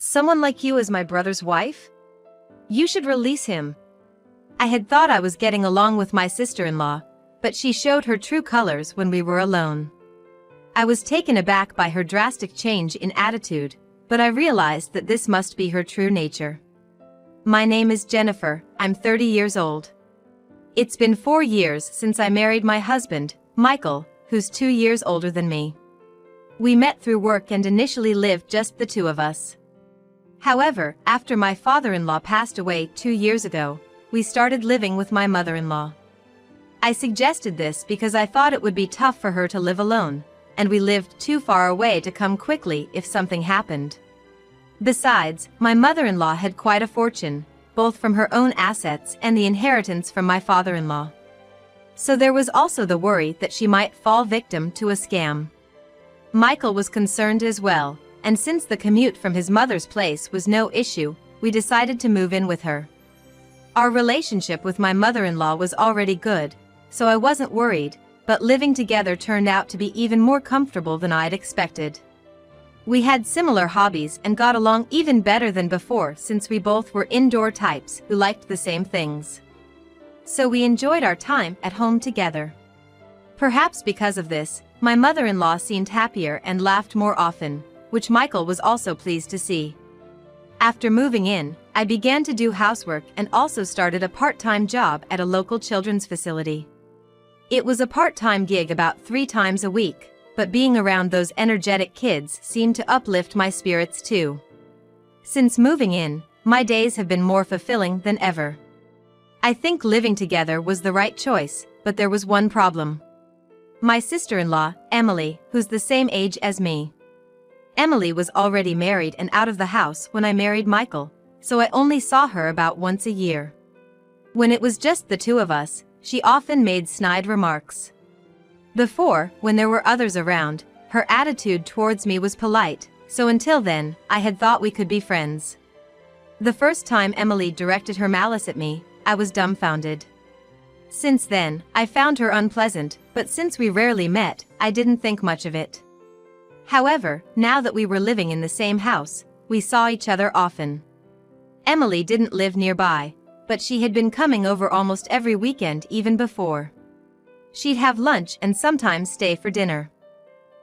Someone like you is my brother's wife? You should release him. I had thought I was getting along with my sister-in-law, but she showed her true colors when we were alone. I was taken aback by her drastic change in attitude, but I realized that this must be her true nature. My name is Jennifer, I'm 30 years old. It's been 4 years since I married my husband, Michael, who's 2 years older than me. We met through work and initially lived just the two of us. However, after my father-in-law passed away 2 years ago, we started living with my mother-in-law. I suggested this because I thought it would be tough for her to live alone, and we lived too far away to come quickly if something happened. Besides, my mother-in-law had quite a fortune, both from her own assets and the inheritance from my father-in-law. So there was also the worry that she might fall victim to a scam. Michael was concerned as well, and since the commute from his mother's place was no issue, we decided to move in with her. Our relationship with my mother-in-law was already good, so I wasn't worried, but living together turned out to be even more comfortable than I'd expected. We had similar hobbies and got along even better than before since we both were indoor types who liked the same things. So we enjoyed our time at home together. Perhaps because of this, my mother-in-law seemed happier and laughed more often, which Michael was also pleased to see. After moving in, I began to do housework and also started a part-time job at a local children's facility. It was a part-time gig about 3 times a week, but being around those energetic kids seemed to uplift my spirits too. Since moving in, my days have been more fulfilling than ever. I think living together was the right choice, but there was one problem. My sister-in-law, Emily, who's the same age as me. Emily was already married and out of the house when I married Michael, so I only saw her about once a year. When it was just the two of us, she often made snide remarks. Before, when there were others around, her attitude towards me was polite, so until then, I had thought we could be friends. The first time Emily directed her malice at me, I was dumbfounded. Since then, I found her unpleasant, but since we rarely met, I didn't think much of it. However, now that we were living in the same house, we saw each other often. Emily didn't live nearby, but she had been coming over almost every weekend even before. She'd have lunch and sometimes stay for dinner.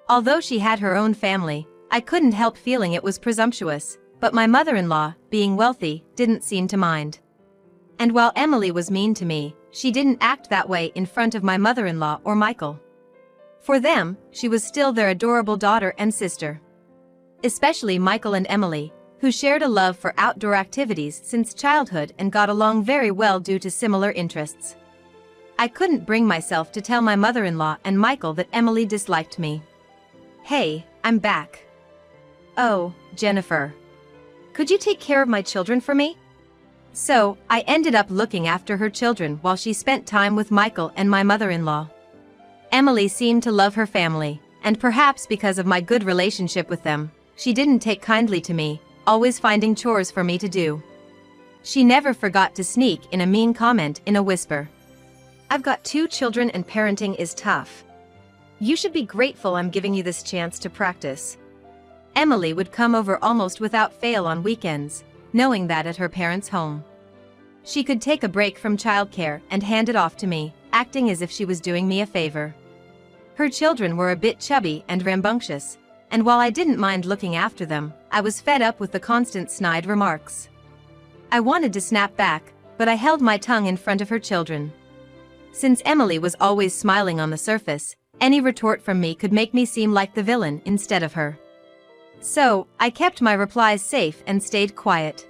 Although she had her own family, I couldn't help feeling it was presumptuous, but my mother-in-law, being wealthy, didn't seem to mind. And while Emily was mean to me, she didn't act that way in front of my mother-in-law or Michael. For them, she was still their adorable daughter and sister. Especially Michael and Emily, who shared a love for outdoor activities since childhood and got along very well due to similar interests. I couldn't bring myself to tell my mother-in-law and Michael that Emily disliked me. Hey, I'm back. Oh, Jennifer. Could you take care of my children for me? So, I ended up looking after her children while she spent time with Michael and my mother-in-law. Emily seemed to love her family, and perhaps because of my good relationship with them, she didn't take kindly to me, always finding chores for me to do. She never forgot to sneak in a mean comment in a whisper. I've got 2 children and parenting is tough. You should be grateful I'm giving you this chance to practice. Emily would come over almost without fail on weekends, knowing that at her parents' home. She could take a break from childcare and hand it off to me, acting as if she was doing me a favor. Her children were a bit chubby and rambunctious, and while I didn't mind looking after them, I was fed up with the constant snide remarks. I wanted to snap back, but I held my tongue in front of her children. Since Emily was always smiling on the surface, any retort from me could make me seem like the villain instead of her. So, I kept my replies safe and stayed quiet.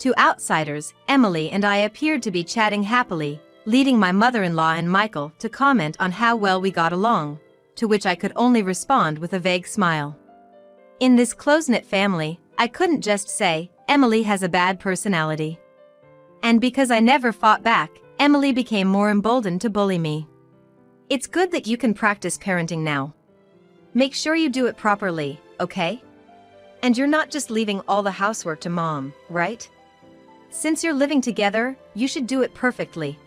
To outsiders, Emily and I appeared to be chatting happily, leading my mother-in-law and Michael to comment on how well we got along, to which I could only respond with a vague smile. In this close-knit family, I couldn't just say, Emily has a bad personality. And because I never fought back, Emily became more emboldened to bully me. It's good that you can practice parenting now. Make sure you do it properly, okay? And you're not just leaving all the housework to mom, right? Since you're living together, you should do it perfectly.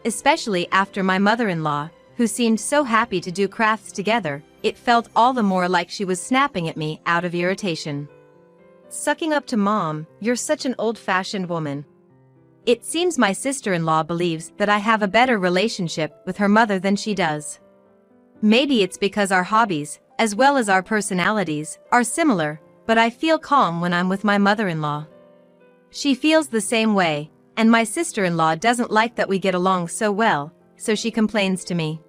Especially after my mother-in-law, who seemed so happy to do crafts together, it felt all the more like she was snapping at me out of irritation. Sucking up to mom, you're such an old-fashioned woman. It seems my sister-in-law believes that I have a better relationship with her mother than she does. Maybe it's because our hobbies, as well as our personalities, are similar, but I feel calm when I'm with my mother-in-law. She feels the same way, and my sister-in-law doesn't like that we get along so well, so she complains to me.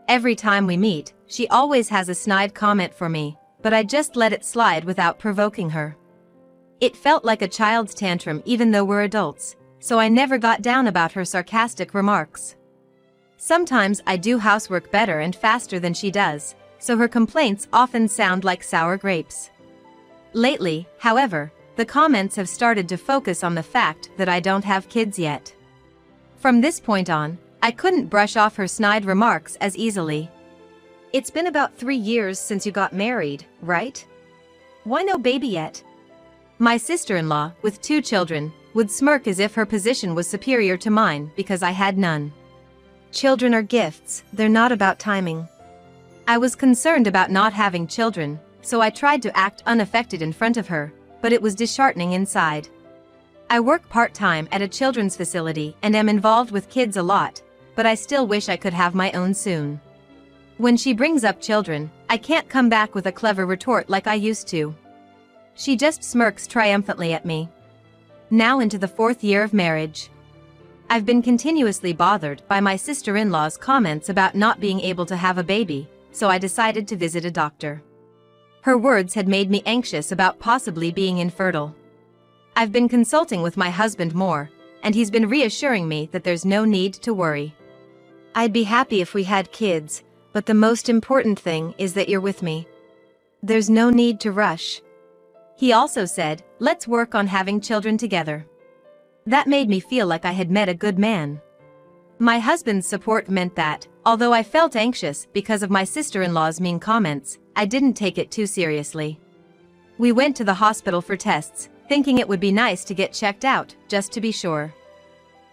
Every time we meet, she always has a snide comment for me, but I just let it slide without provoking her. It felt like a child's tantrum even though we're adults, so I never got down about her sarcastic remarks. Sometimes I do housework better and faster than she does, so her complaints often sound like sour grapes. Lately, however, the comments have started to focus on the fact that I don't have kids yet. From this point on, I couldn't brush off her snide remarks as easily. It's been about 3 years since you got married, right? Why no baby yet? My sister-in-law, with 2 children, would smirk as if her position was superior to mine because I had none. Children are gifts, they're not about timing. I was concerned about not having children, so I tried to act unaffected in front of her, but it was disheartening inside. I work part-time at a children's facility and am involved with kids a lot, but I still wish I could have my own soon. When she brings up children, I can't come back with a clever retort like I used to. She just smirks triumphantly at me. Now into the 4th year of marriage. I've been continuously bothered by my sister-in-law's comments about not being able to have a baby, so I decided to visit a doctor. Her words had made me anxious about possibly being infertile. I've been consulting with my husband more, and he's been reassuring me that there's no need to worry. I'd be happy if we had kids, but the most important thing is that you're with me. There's no need to rush. He also said, let's work on having children together. That made me feel like I had met a good man. My husband's support meant that, although I felt anxious because of my sister-in-law's mean comments, I didn't take it too seriously. We went to the hospital for tests, thinking it would be nice to get checked out, just to be sure.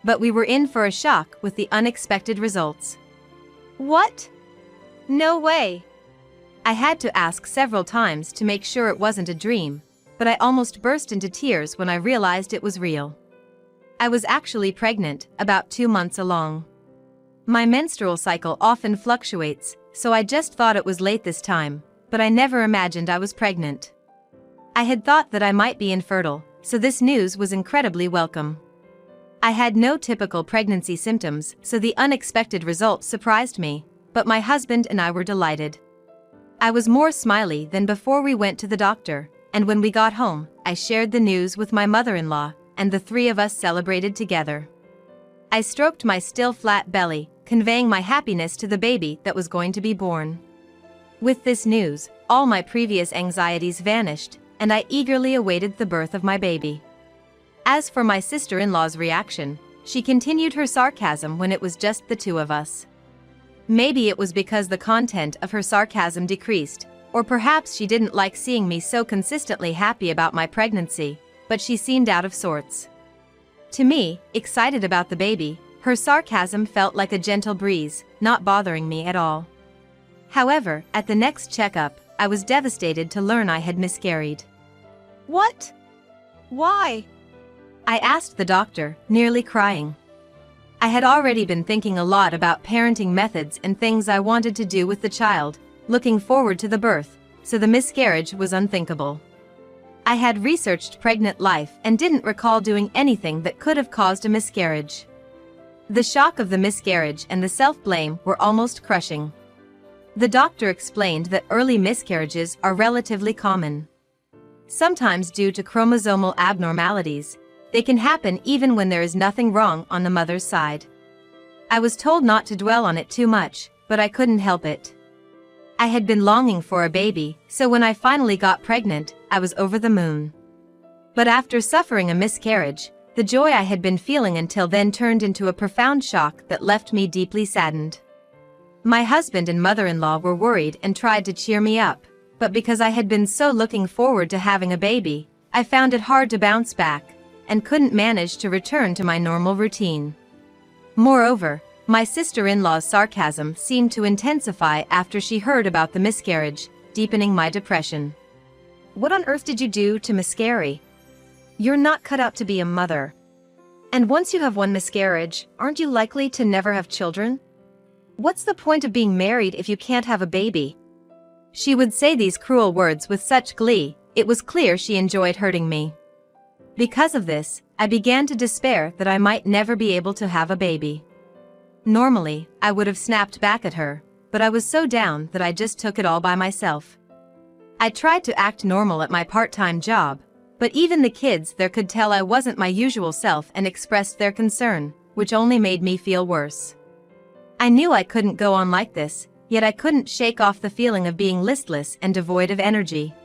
But we were in for a shock with the unexpected results. What? No way! I had to ask several times to make sure it wasn't a dream, but I almost burst into tears when I realized it was real. I was actually pregnant, about 2 months along. My menstrual cycle often fluctuates, so I just thought it was late this time, but I never imagined I was pregnant. I had thought that I might be infertile, so this news was incredibly welcome. I had no typical pregnancy symptoms, so the unexpected results surprised me, but my husband and I were delighted. I was more smiley than before we went to the doctor, and when we got home, I shared the news with my mother-in-law, and the 3 of us celebrated together. I stroked my still flat belly, conveying my happiness to the baby that was going to be born. With this news, all my previous anxieties vanished, and I eagerly awaited the birth of my baby. As for my sister-in-law's reaction, she continued her sarcasm when it was just the 2 of us. Maybe it was because the content of her sarcasm decreased, or perhaps she didn't like seeing me so consistently happy about my pregnancy, but she seemed out of sorts. To me, excited about the baby, her sarcasm felt like a gentle breeze, not bothering me at all. However, at the next checkup, I was devastated to learn I had miscarried. What? Why? I asked the doctor, nearly crying. I had already been thinking a lot about parenting methods and things I wanted to do with the child, looking forward to the birth, so the miscarriage was unthinkable. I had researched pregnant life and didn't recall doing anything that could have caused a miscarriage. The shock of the miscarriage and the self-blame were almost crushing. The doctor explained that early miscarriages are relatively common. Sometimes due to chromosomal abnormalities, they can happen even when there is nothing wrong on the mother's side. I was told not to dwell on it too much, but I couldn't help it. I had been longing for a baby, so when I finally got pregnant, I was over the moon. But after suffering a miscarriage, the joy I had been feeling until then turned into a profound shock that left me deeply saddened. My husband and mother-in-law were worried and tried to cheer me up, but because I had been so looking forward to having a baby, I found it hard to bounce back, and couldn't manage to return to my normal routine. Moreover, my sister-in-law's sarcasm seemed to intensify after she heard about the miscarriage, deepening my depression. What on earth did you do to miscarry? You're not cut out to be a mother. And once you have one miscarriage, aren't you likely to never have children? What's the point of being married if you can't have a baby? She would say these cruel words with such glee, it was clear she enjoyed hurting me. Because of this, I began to despair that I might never be able to have a baby. Normally, I would have snapped back at her, but I was so down that I just took it all by myself. I tried to act normal at my part-time job, but even the kids there could tell I wasn't my usual self and expressed their concern, which only made me feel worse. I knew I couldn't go on like this, yet I couldn't shake off the feeling of being listless and devoid of energy.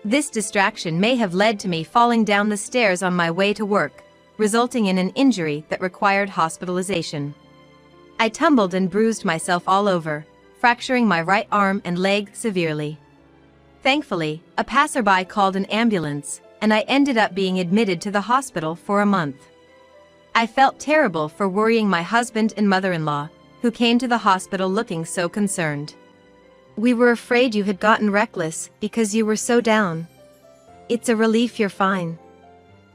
This distraction may have led to me falling down the stairs on my way to work, resulting in an injury that required hospitalization. I tumbled and bruised myself all over, fracturing my right arm and leg severely. Thankfully, a passerby called an ambulance, and I ended up being admitted to the hospital for a month. I felt terrible for worrying my husband and mother-in-law, who came to the hospital looking so concerned. We were afraid you had gotten reckless because you were so down. It's a relief you're fine.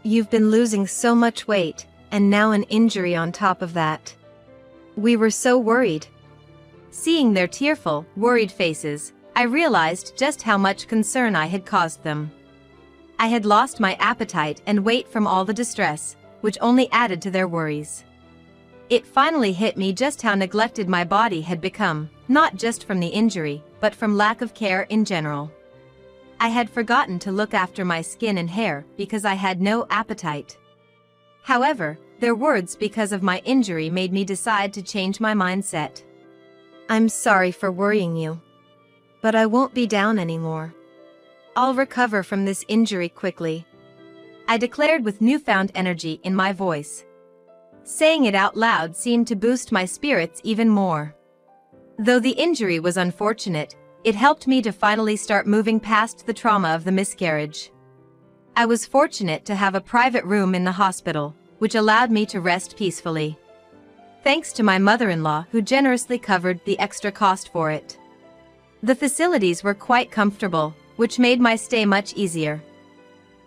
You've been losing so much weight, and now an injury on top of that. We were so worried. Seeing their tearful, worried faces, I realized just how much concern I had caused them. I had lost my appetite and weight from all the distress, which only added to their worries. It finally hit me just how neglected my body had become, not just from the injury, but from lack of care in general. I had forgotten to look after my skin and hair because I had no appetite. However, their words because of my injury made me decide to change my mindset. I'm sorry for worrying you. But I won't be down anymore. I'll recover from this injury quickly. I declared with newfound energy in my voice. Saying it out loud seemed to boost my spirits even more. Though the injury was unfortunate, it helped me to finally start moving past the trauma of the miscarriage. I was fortunate to have a private room in the hospital, which allowed me to rest peacefully. Thanks to my mother-in-law who generously covered the extra cost for it. The facilities were quite comfortable, which made my stay much easier.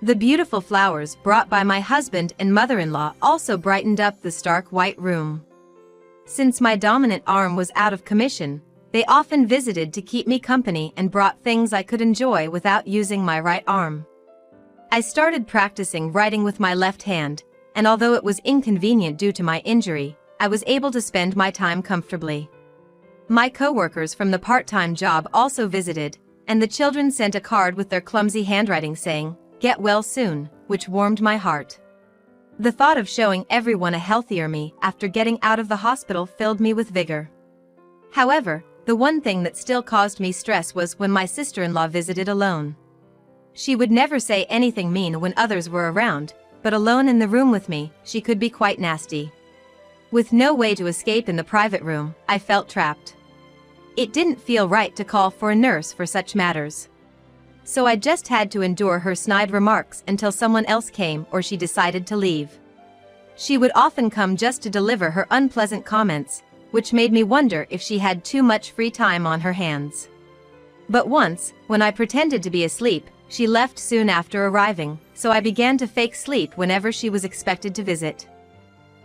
The beautiful flowers brought by my husband and mother-in-law also brightened up the stark white room. Since my dominant arm was out of commission, they often visited to keep me company and brought things I could enjoy without using my right arm. I started practicing writing with my left hand, and although it was inconvenient due to my injury, I was able to spend my time comfortably. My co-workers from the part-time job also visited, and the children sent a card with their clumsy handwriting saying, "Get well soon," which warmed my heart. The thought of showing everyone a healthier me after getting out of the hospital filled me with vigor. However, the one thing that still caused me stress was when my sister-in-law visited alone. She would never say anything mean when others were around, but alone in the room with me, she could be quite nasty. With no way to escape in the private room, I felt trapped. It didn't feel right to call for a nurse for such matters. So I just had to endure her snide remarks until someone else came or she decided to leave. She would often come just to deliver her unpleasant comments, which made me wonder if she had too much free time on her hands. But once, when I pretended to be asleep, she left soon after arriving, so I began to fake sleep whenever she was expected to visit,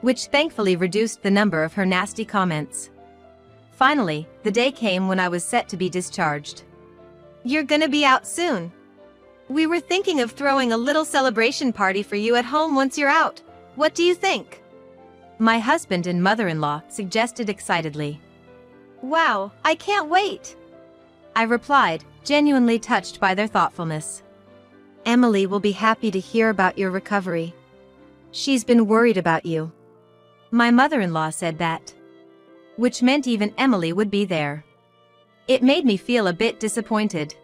which thankfully reduced the number of her nasty comments. Finally, the day came when I was set to be discharged. You're gonna be out soon. We were thinking of throwing a little celebration party for you at home once you're out. What do you think? My husband and mother-in-law suggested excitedly. Wow, I can't wait! I replied, genuinely touched by their thoughtfulness. Emily will be happy to hear about your recovery. She's been worried about you. My mother-in-law said that, which meant even Emily would be there. It made me feel a bit disappointed.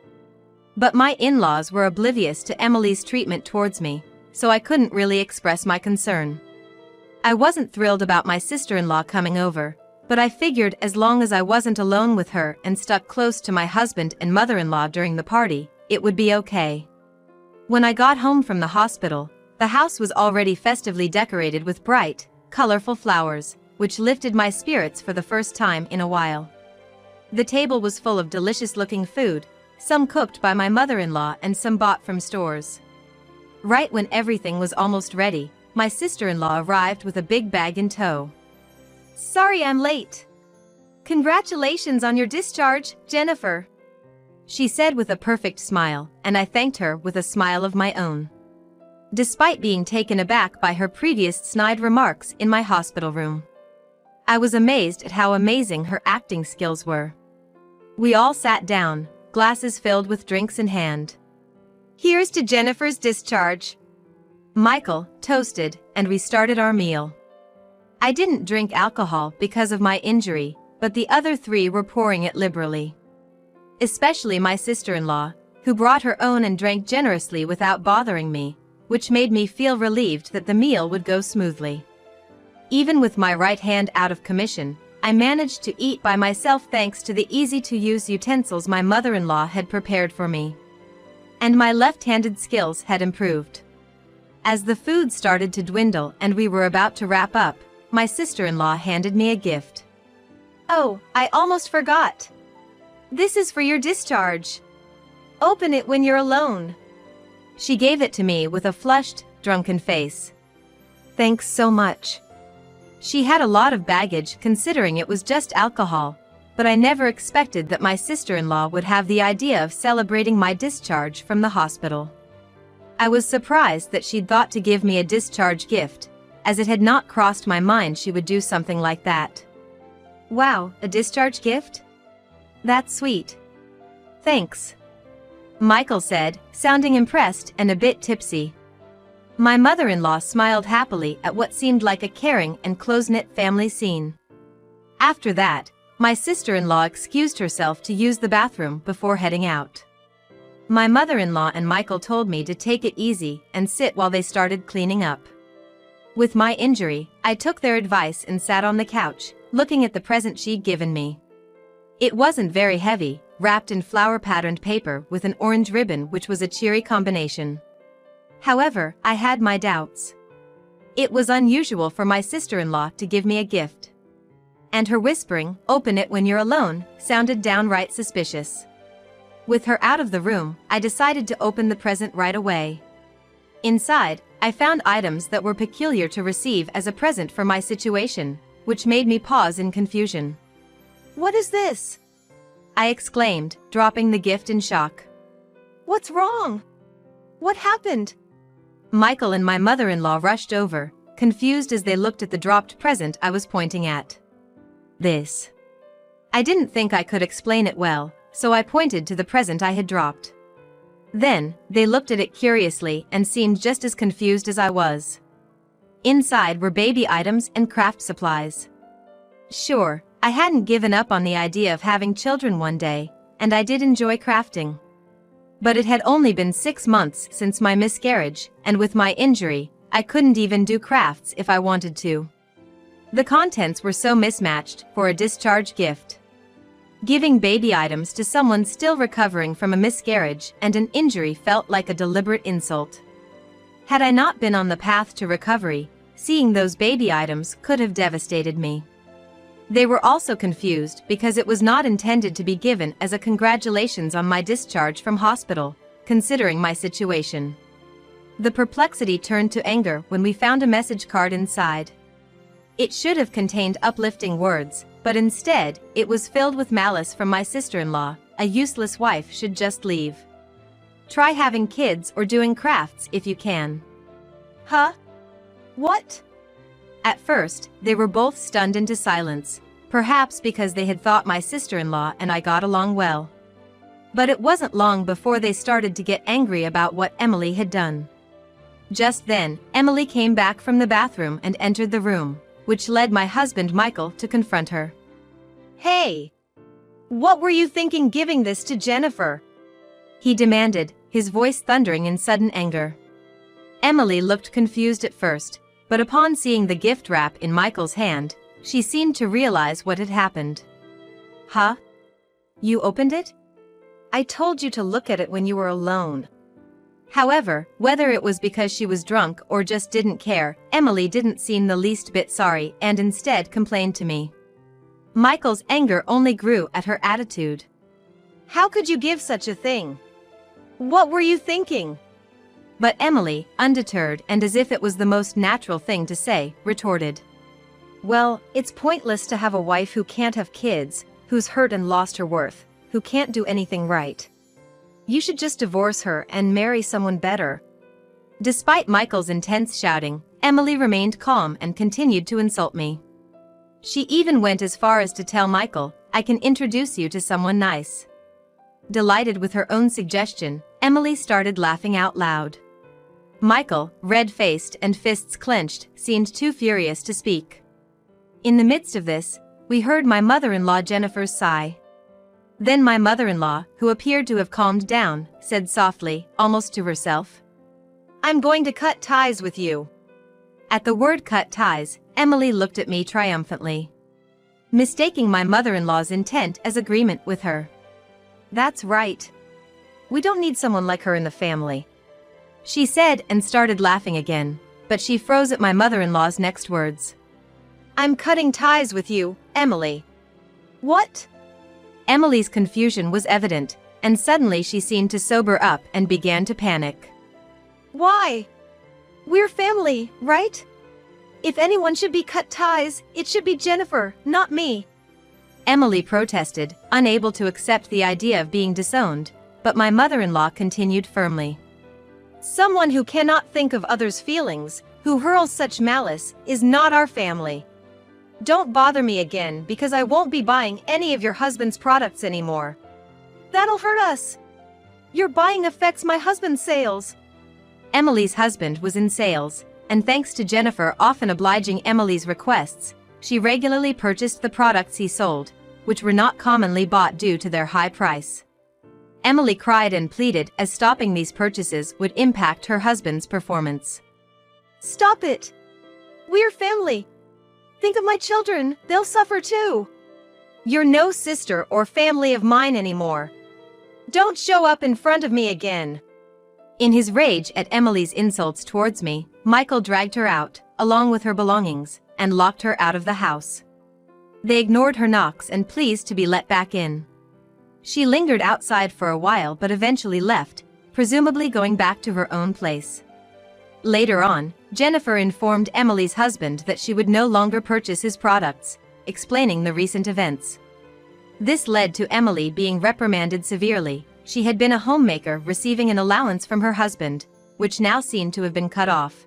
But my in-laws were oblivious to Emily's treatment towards me, so I couldn't really express my concern. I wasn't thrilled about my sister-in-law coming over, but I figured as long as I wasn't alone with her and stuck close to my husband and mother-in-law during the party, it would be okay. When I got home from the hospital, the house was already festively decorated with bright, colorful flowers, which lifted my spirits for the first time in a while. The table was full of delicious-looking food, some cooked by my mother-in-law and some bought from stores. Right when everything was almost ready, my sister-in-law arrived with a big bag in tow. "Sorry I'm late." "Congratulations on your discharge, Jennifer," she said with a perfect smile, and I thanked her with a smile of my own. Despite being taken aback by her previous snide remarks in my hospital room, I was amazed at how amazing her acting skills were. We all sat down, glasses filled with drinks in hand. "Here's to Jennifer's discharge." Michael toasted, and we started our meal. I didn't drink alcohol because of my injury, but the other three were pouring it liberally. Especially my sister-in-law, who brought her own and drank generously without bothering me, which made me feel relieved that the meal would go smoothly. Even with my right hand out of commission, I managed to eat by myself thanks to the easy-to-use utensils my mother-in-law had prepared for me. And my left-handed skills had improved. As the food started to dwindle and we were about to wrap up, my sister-in-law handed me a gift. "Oh, I almost forgot. This is for your discharge. Open it when you're alone." She gave it to me with a flushed, drunken face. "Thanks so much." She had a lot of baggage considering it was just alcohol, but I never expected that my sister-in-law would have the idea of celebrating my discharge from the hospital. I was surprised that she'd thought to give me a discharge gift, as it had not crossed my mind she would do something like that. "Wow, a discharge gift? That's sweet. Thanks," Michael said, sounding impressed and a bit tipsy. My mother-in-law smiled happily at what seemed like a caring and close-knit family scene. After that, my sister-in-law excused herself to use the bathroom before heading out. My mother-in-law and Michael told me to take it easy and sit while they started cleaning up. With my injury, I took their advice and sat on the couch, looking at the present she'd given me. It wasn't very heavy, wrapped in flower-patterned paper with an orange ribbon, which was a cheery combination. However, I had my doubts. It was unusual for my sister-in-law to give me a gift. And her whispering, "Open it when you're alone," sounded downright suspicious. With her out of the room, I decided to open the present right away. Inside, I found items that were peculiar to receive as a present for my situation, which made me pause in confusion. "What is this?" I exclaimed, dropping the gift in shock. "What's wrong? What happened?" Michael and my mother-in-law rushed over, confused as they looked at the dropped present I was pointing at. "This." I didn't think I could explain it well, so I pointed to the present I had dropped. Then, they looked at it curiously and seemed just as confused as I was. Inside were baby items and craft supplies. Sure, I hadn't given up on the idea of having children one day, and I did enjoy crafting. But it had only been 6 months since my miscarriage, and with my injury, I couldn't even do crafts if I wanted to. The contents were so mismatched for a discharge gift. Giving baby items to someone still recovering from a miscarriage and an injury felt like a deliberate insult. Had I not been on the path to recovery, seeing those baby items could have devastated me. They were also confused because it was not intended to be given as a congratulations on my discharge from hospital, considering my situation. The perplexity turned to anger when we found a message card inside. It should have contained uplifting words, but instead, it was filled with malice from my sister-in-law. "A useless wife should just leave. Try having kids or doing crafts if you can." Huh? What? At first, they were both stunned into silence, perhaps because they had thought my sister-in-law and I got along well. But it wasn't long before they started to get angry about what Emily had done. Just then, Emily came back from the bathroom and entered the room, which led my husband Michael to confront her. "Hey! What were you thinking giving this to Jennifer?" he demanded, his voice thundering in sudden anger. Emily looked confused at first, but upon seeing the gift wrap in Michael's hand, she seemed to realize what had happened. "Huh? You opened it? I told you to look at it when you were alone." However, whether it was because she was drunk or just didn't care, Emily didn't seem the least bit sorry and instead complained to me. Michael's anger only grew at her attitude. How could you give such a thing? What were you thinking? But Emily, undeterred and as if it was the most natural thing to say, retorted. Well, it's pointless to have a wife who can't have kids, who's hurt and lost her worth, who can't do anything right. You should just divorce her and marry someone better. Despite Michael's intense shouting, Emily remained calm and continued to insult me. She even went as far as to tell Michael, I can introduce you to someone nice. Delighted with her own suggestion, Emily started laughing out loud. Michael, red-faced and fists clenched, seemed too furious to speak. In the midst of this, we heard my mother-in-law Jennifer's sigh. Then my mother-in-law, who appeared to have calmed down, said softly, almost to herself, I'm going to cut ties with you. At the word cut ties, Emily looked at me triumphantly, mistaking my mother-in-law's intent as agreement with her. That's right. We don't need someone like her in the family, she said and started laughing again, but she froze at my mother-in-law's next words. I'm cutting ties with you, Emily. What? Emily's confusion was evident, and suddenly she seemed to sober up and began to panic. Why? We're family, right? If anyone should be cut ties, it should be Jennifer, not me. Emily protested, unable to accept the idea of being disowned, but my mother-in-law continued firmly. Someone who cannot think of others' feelings, who hurls such malice, is not our family. Don't bother me again because I won't be buying any of your husband's products anymore. That'll hurt us. Your buying affects my husband's sales. Emily's husband was in sales, and thanks to Jennifer often obliging Emily's requests, she regularly purchased the products he sold, which were not commonly bought due to their high price. Emily cried and pleaded as stopping these purchases would impact her husband's performance. Stop it! We're family. Think of my children, they'll suffer too. You're no sister or family of mine anymore. Don't show up in front of me again. In his rage at Emily's insults towards me, Michael dragged her out, along with her belongings, and locked her out of the house. They ignored her knocks and pleas to be let back in. She lingered outside for a while but eventually left, presumably going back to her own place. Later on, Jennifer informed Emily's husband that she would no longer purchase his products, explaining the recent events. This led to Emily being reprimanded severely. She had been a homemaker receiving an allowance from her husband, which now seemed to have been cut off.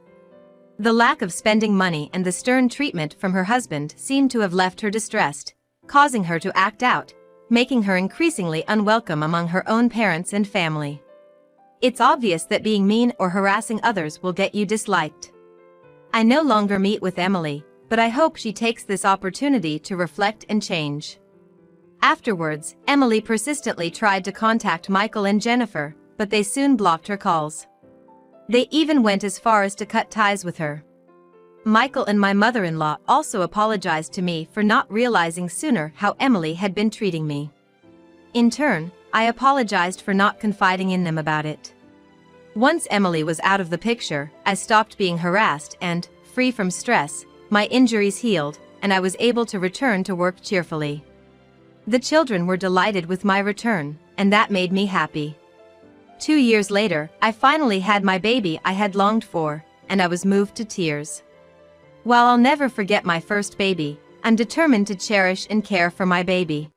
The lack of spending money and the stern treatment from her husband seemed to have left her distressed, causing her to act out, making her increasingly unwelcome among her own parents and family. It's obvious that being mean or harassing others will get you disliked. I no longer meet with Emily, but I hope she takes this opportunity to reflect and change. Afterwards, Emily persistently tried to contact Michael and Jennifer, but they soon blocked her calls. They even went as far as to cut ties with her. Michael and my mother-in-law also apologized to me for not realizing sooner how Emily had been treating me. In turn, I apologized for not confiding in them about it. Once Emily was out of the picture, I stopped being harassed and, free from stress, my injuries healed, and I was able to return to work cheerfully. The children were delighted with my return, and that made me happy. 2 years later, I finally had my baby I had longed for, and I was moved to tears. While I'll never forget my first baby, I'm determined to cherish and care for my baby.